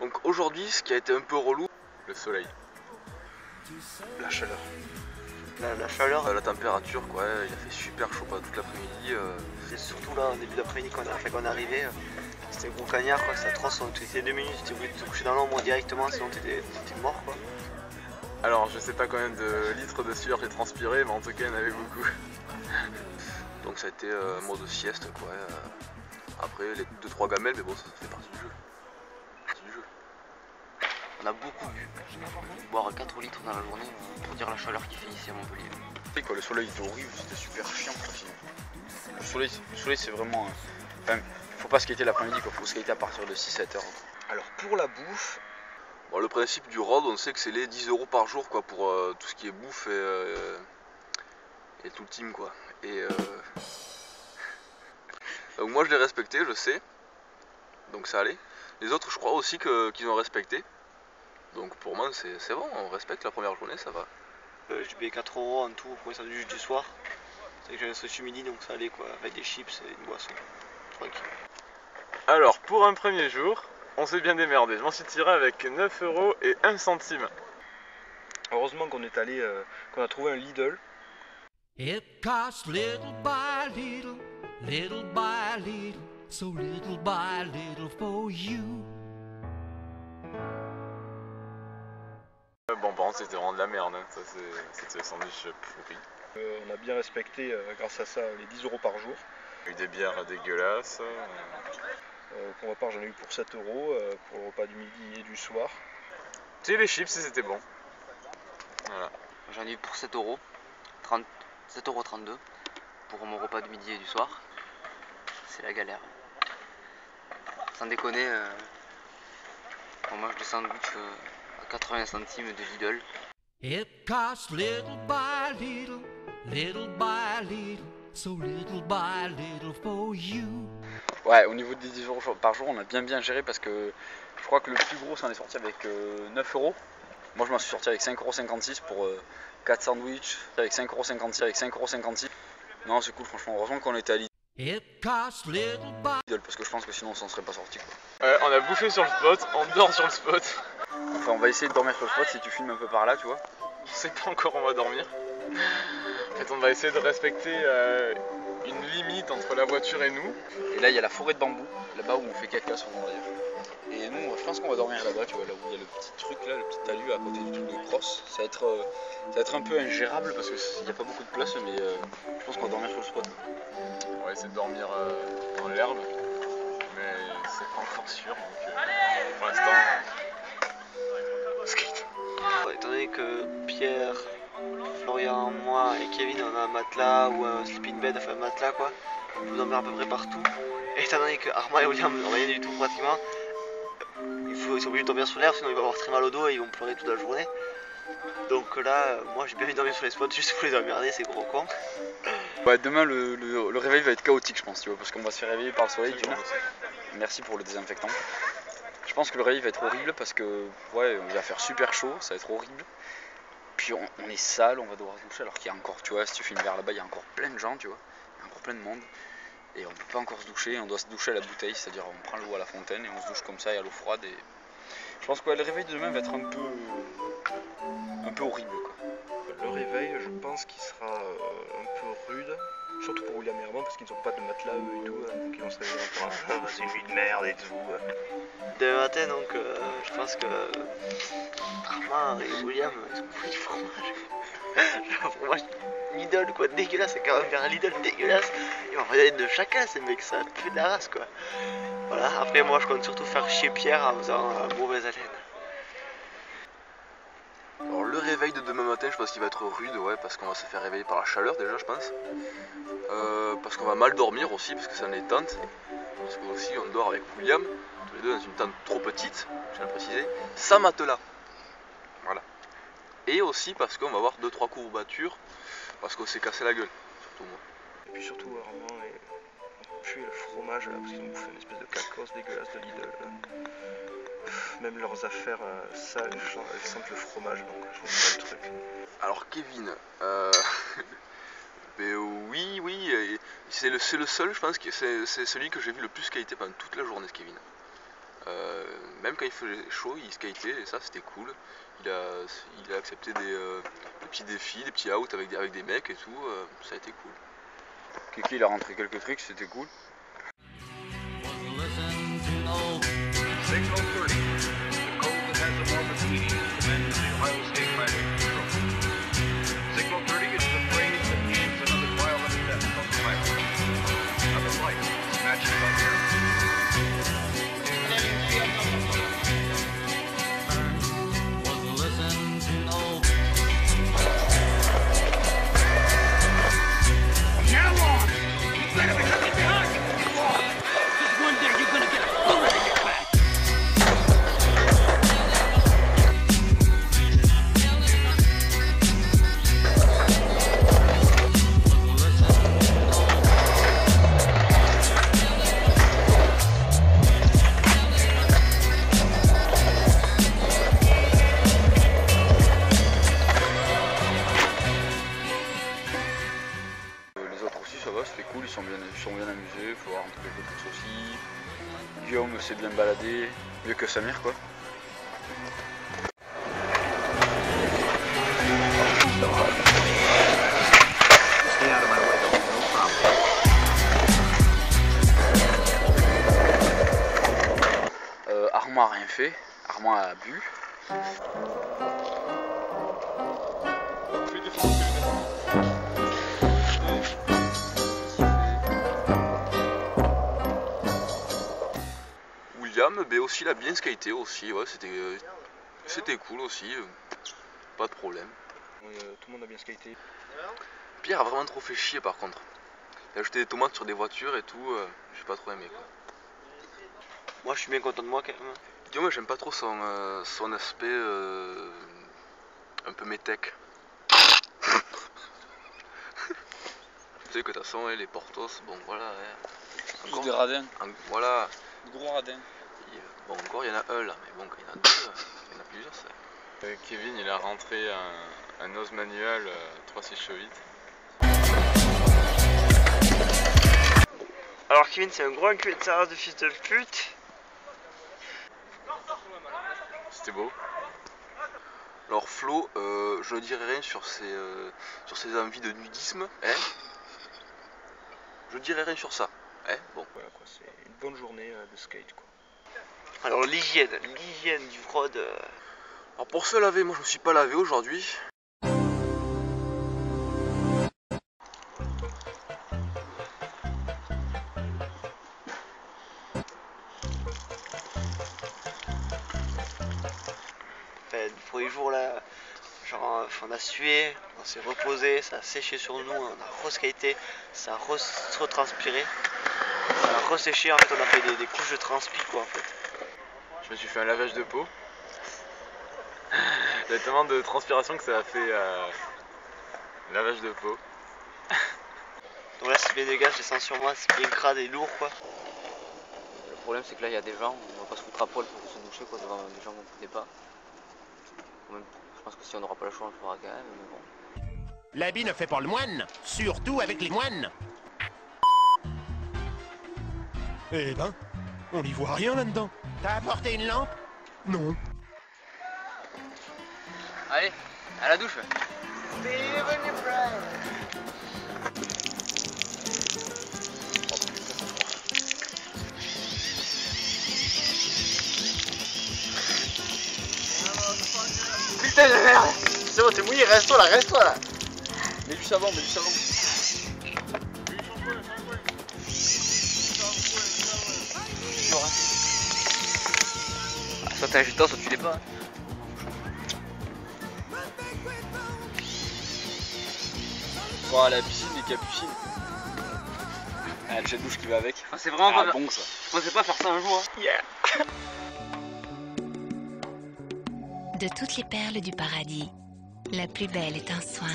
Donc aujourd'hui, ce qui a été un peu relou, le soleil, La chaleur. La chaleur, la température quoi, il a fait super chaud pas toute l'après-midi. c'est surtout là au début d'après-midi quand on est arrivé, c'était gros cagnard quoi, c'était atroce, on était 2 minutes, tu étais obligé de te coucher dans l'ombre directement sinon t'étais mort quoi. Alors je sais pas combien de litres de sueur j'ai transpiré, mais en tout cas il y en avait beaucoup. Donc ça a été mode sieste quoi. Après les 2-3 gamelles, mais bon ça fait partie du jeu. On a beaucoup bu, boire 4 litres dans la journée pour dire la chaleur qu'il fait ici à Montpellier. Et quoi, le soleil était horrible, c'était super chiant. Le soleil c'est vraiment... Enfin, faut pas skater l'après-midi, faut skater à partir de 6-7 heures. Alors pour la bouffe... Bon, le principe du road, on sait que c'est les 10 € par jour quoi, pour tout ce qui est bouffe et tout le team quoi. Donc moi je l'ai respecté, je sais. Donc ça allait. Les autres je crois aussi qu'ils ont respecté. Donc pour moi c'est bon, on respecte la première journée, ça va. J'ai payé 4 € en tout pour descendre du soir. C'est que j'avais un sandwich midi donc ça allait quoi, avec des chips et une boisson. Tranquille. Alors pour un premier jour, on s'est bien démerdé. Je m'en suis tiré avec 9 € et 1 centime. Heureusement qu'on est allé, qu'on a trouvé un Lidl. It costs little by little, so little by little for you. Bon par contre c'était vraiment de la merde, hein. Ça c'était le sandwich pourri. On a bien respecté grâce à ça les 10 € par jour. Il y a eu des bières dégueulasses. Pour ma part j'en ai eu pour 7 € pour le repas du midi et du soir. Tu sais les chips c'était bon. Voilà. J'en ai eu pour 7 €, 7,32 € pour mon repas de midi et du soir. C'est la galère. Sans déconner, on mange des sandwichs à 80 centimes de Lidl. It costs little by little, so little by little for you. Ouais, au niveau des 10 € par jour, on a bien géré parce que je crois que le plus gros, ça en est sorti avec 9 €. Moi, je m'en suis sorti avec 5,56 € pour 4 sandwichs, avec 5,56 €, avec 5,56 €. Non, c'est cool, franchement. Heureusement qu'on était à Lidl parce que je pense que sinon, on s'en serait pas sorti. On a bouffé sur le spot, on dort sur le spot. Enfin, on va essayer de dormir sur le spot si tu filmes un peu par là, tu vois. On sait pas encore où on va dormir. En fait, on va essayer de respecter une limite entre la voiture et nous. Et là, il y a la forêt de bambou, là-bas où on fait caca souvent d'ailleurs. Et nous, je pense qu'on va dormir là-bas, tu vois, là où il y a le petit truc là, le petit talus à côté du truc de cross. Ça va être un peu ingérable parce qu'il n'y a pas beaucoup de place, mais je pense qu'on va dormir sur le spot. On va essayer de dormir dans l'herbe, mais c'est pas encore sûr. Donc, pour l'instant, skate. Étant donné que Pierre, Florian, moi et Kevin on a un matelas ou un sleeping bed, enfin un matelas quoi, on peut dormir à peu près partout. Et étant donné que Armand et William n'ont rien du tout pratiquement, ils sont obligés de dormir sur l'herbe sinon ils vont avoir très mal au dos et ils vont pleurer toute la journée. Donc là, moi j'ai bien envie de dormir sur les spots juste pour les emmerder, ces gros cons. Ouais, demain le réveil va être chaotique, je pense, tu vois, parce qu'on va se faire réveiller par le soleil. Merci pour le désinfectant. Je pense que le réveil va être horrible parce que ouais, il va faire super chaud, ça va être horrible. Puis on est sale, on va devoir se doucher alors qu'il y a encore, tu vois, si tu filmes vers là-bas, il y a encore plein de gens, tu vois, il y a encore plein de monde. Et on peut pas encore se doucher, on doit se doucher à la bouteille, c'est-à-dire on prend l'eau à la fontaine et on se douche comme ça et à l'eau froide. Et je pense que ouais, le réveil de demain va être un peu horrible, quoi. Le réveil, je pense qu'il sera un peu rude, surtout pour William et Armand parce qu'ils n'ont pas de matelas eux et tout, donc ils vont se réveiller encore. C'est une nuit de merde et tout. Demain matin donc je pense que Armand et William ils ont pris du fromage. Genre fromage Lidl quoi, dégueulasse, c'est quand même faire un Lidl dégueulasse. Ils vont regarder de chacun ces mecs, ça pue de la race quoi. Voilà, après moi je compte surtout faire chier Pierre en faisant mauvaise haleine. Alors le réveil de demain matin, je pense qu'il va être rude, ouais, parce qu'on va se faire réveiller par la chaleur déjà, je pense. Parce qu'on va mal dormir aussi, parce que c'est une tente. Parce que aussi on dort avec William, tous les deux dans une tente trop petite, je tiens à le préciser, sans matelas. Voilà. Et aussi parce qu'on va avoir 2-3 courbatures, parce qu'on s'est cassé la gueule, surtout moi. Et puis surtout Armand et puis le fromage là, parce qu'ils ont bouffé une espèce de cacos dégueulasse de Lidl. Même leurs affaires sales, elles sentent le fromage, donc je ne sais pas le truc. Alors Kevin, mais oui, c'est le seul, je pense que c'est celui que j'ai vu le plus qualité pendant toute la journée, ce Kevin. Même quand il faisait chaud, il skatait et ça c'était cool. Il a accepté des petits défis, des petits outs avec des mecs et tout, ça a été cool. Kiki il a rentré quelques trucs, c'était cool. Signal 30, the code that has the moment heating to commend the Ohio State Highway Patrol. Signal 30 is the phrase that means another violent death on the highway. Another life snatched by terror. C'était cool, ils sont bien amusés, il faut voir un peu quelques courses aussi. Guillaume s'est bien baladé, mieux que Samir quoi. Armand a rien fait, Armand a bu. William, mais aussi il a bien skaté aussi, ouais, c'était cool aussi, pas de problème. Oui, tout le monde a bien skaté. Pierre a vraiment trop fait chier par contre. Il a jeté des tomates sur des voitures et tout, j'ai pas trop aimé quoi. Moi je suis bien content de moi quand même. Guillaume, j'aime pas trop son aspect un peu métèque. Tu sais que de toute façon, les Portos, bon voilà. Juste des radins. Voilà. Des gros radins. Bon, encore il y en a un là, mais bon, quand il y en a deux, il y en a plusieurs ça. Kevin il a rentré un nose manual 3-6 chevilles. Alors Kevin c'est un gros enculé de sa race de fils de pute. C'était beau. Alors Flo, je ne dirai rien sur ses envies de nudisme, hein. Je dirai rien sur ça, hein. Bon. Voilà quoi, c'est une bonne journée de skate quoi. Alors l'hygiène du road. Alors pour se laver, moi je me suis pas lavé aujourd'hui. Enfin, le premier jour là, genre on a sué, on s'est reposé, ça a séché sur nous, on a re-skaté, ça a retranspiré, ça a resséché, en fait on a fait des couches de transpi quoi en fait. Je me suis fait un lavage de peau. Il y a tellement de transpiration que ça a fait lavage de peau. Donc là c'est bien dégage, je descends sur moi, c'est bien crade et lourd quoi. Le problème c'est que là il y a des gens, on va pas se foutre à poil pour se doucher quoi, devant des gens qu'on ne connaît pas. Même, je pense que si on n'aura pas le choix on le fera quand même, mais bon. L'habit ne fait pas le moine, surtout avec les moines. Eh ben, on n'y voit rien là-dedans. T'as apporté une lampe? Non. Allez, à la douche. Putain de merde! C'est bon, t'es mouillé, reste-toi là! Mets du savon, mets du savon. Soit t'es agitant, soit tu l'es pas. Bon, à la piscine, les capucines. Ah, le jet de douche qui va avec. Enfin, c'est vraiment Ah, pas bon ça. Je pensais pas faire ça un jour. Hein. Yeah! De toutes les perles du paradis, la plus belle est un soin.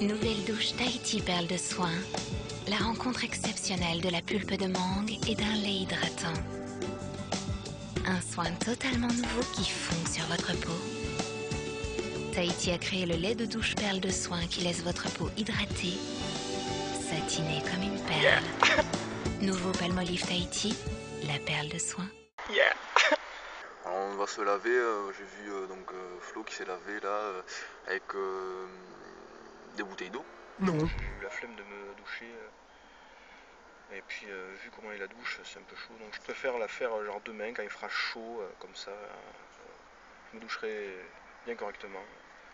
Nouvelle douche Tahiti perle de soin. La rencontre exceptionnelle de la pulpe de mangue et d'un lait hydratant. Un soin totalement nouveau qui fond sur votre peau. Tahiti a créé le lait de douche perle de soin qui laisse votre peau hydratée, satinée comme une perle. Nouveau Palmolive Tahiti, la perle de soin. Yeah. Alors on va se laver, j'ai vu donc Flo qui s'est lavé là avec des bouteilles d'eau. Non. J'ai eu la flemme de me doucher. Et puis vu comment est la douche, c'est un peu chaud. Donc je préfère la faire genre demain quand il fera chaud, comme ça. Je me doucherai bien correctement.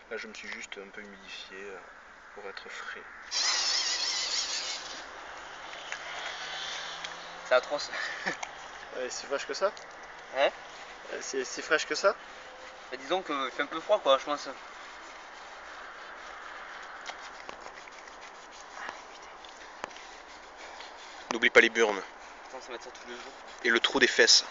Là je me suis juste un peu humidifié pour être frais. C'est atroce. C'est fraîche que ça? Hein? C'est si fraîche que ça? Bah, disons qu'il fait un peu froid quoi, je pense. N'oublie pas les burnes Attends, ça va mettre ça tous les jours. et le trou des fesses.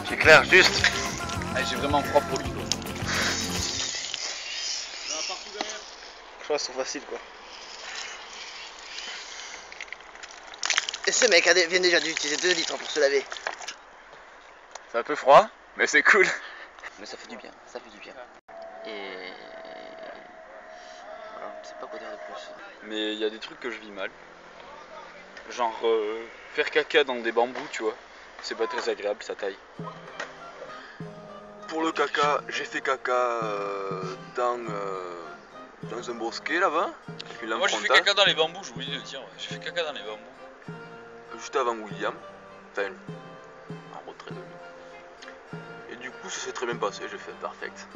C'est clair, juste. J'ai vraiment froid pour lui. Je crois que c'est facile quoi. Et ce mec vient déjà d'utiliser 2 litres pour se laver. C'est un peu froid, mais c'est cool. Mais ça fait du bien, ça fait du bien. Et voilà, je sais pas quoi dire de plus. Mais il y a des trucs que je vis mal. Genre faire caca dans des bambous, tu vois. C'est pas très agréable, ça taille. Pour le caca, j'ai fait caca dans un bosquet là-bas. Moi j'ai fait caca dans les bambous, j'ai oublié de le dire. J'ai fait caca dans les bambous. Juste avant William, enfin en retrait de lui. Et du coup ça s'est très bien passé, j'ai fait perfect.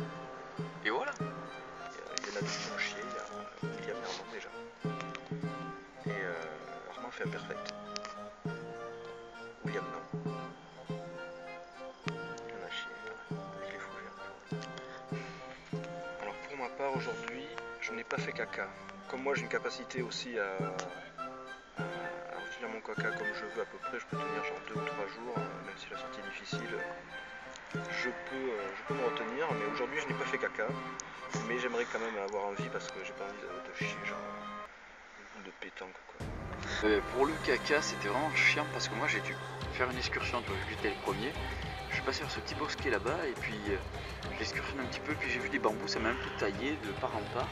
Et voilà. Il y en a deux qui ont chié, il y a William et Armand déjà. Et Armand fait un perfect. William non. Il en a chié, avec les fougères. Alors pour ma part aujourd'hui, je n'ai pas fait caca. Comme moi j'ai une capacité aussi à retenir mon caca comme je veux à peu près, je peux tenir genre 2 ou 3 jours, même si la sortie est difficile. Je peux me retenir, mais aujourd'hui je n'ai pas fait caca. Mais j'aimerais quand même avoir envie parce que j'ai pas envie de chier genre une boule de pétanque quoi. Pour le caca, c'était vraiment chiant parce que moi j'ai dû faire une excursion, tu vois, j'étais le premier. Je suis passé vers ce petit bosquet là-bas et puis j'ai excursionné un petit peu, puis j'ai vu des bambous, ça m'a un peu taillé de part en part.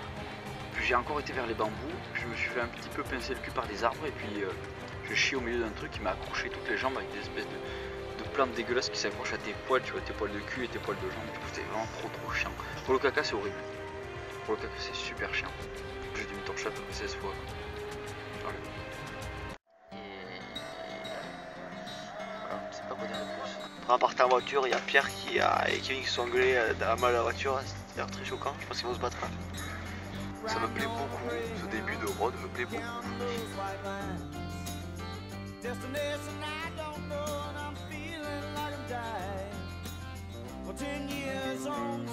Puis j'ai encore été vers les bambous, puis je me suis fait un petit peu pincer le cul par des arbres et puis j'ai chié au milieu d'un truc qui m'a accroché toutes les jambes avec des espèces de plantes dégueulasses qui s'accrochent à tes poils, tu vois, tes poils de cul et tes poils de jambes. Du coup, c'était vraiment trop chiant. Pour le caca, c'est horrible. Pour le caca, c'est super chiant. J'ai dû me torcher à peu près 16 fois. Voilà. Et voilà, je sais pas quoi dire de plus. Quand on partait en voiture, il y a Pierre et Kevin qui se sont engueulés dans la voiture, c'était l'air très choquant, je pense qu'ils vont se battre. Ça me plaît beaucoup, ce début de road me plaît beaucoup. Destination I don't know and I'm feeling like I'm dying. For 10 years on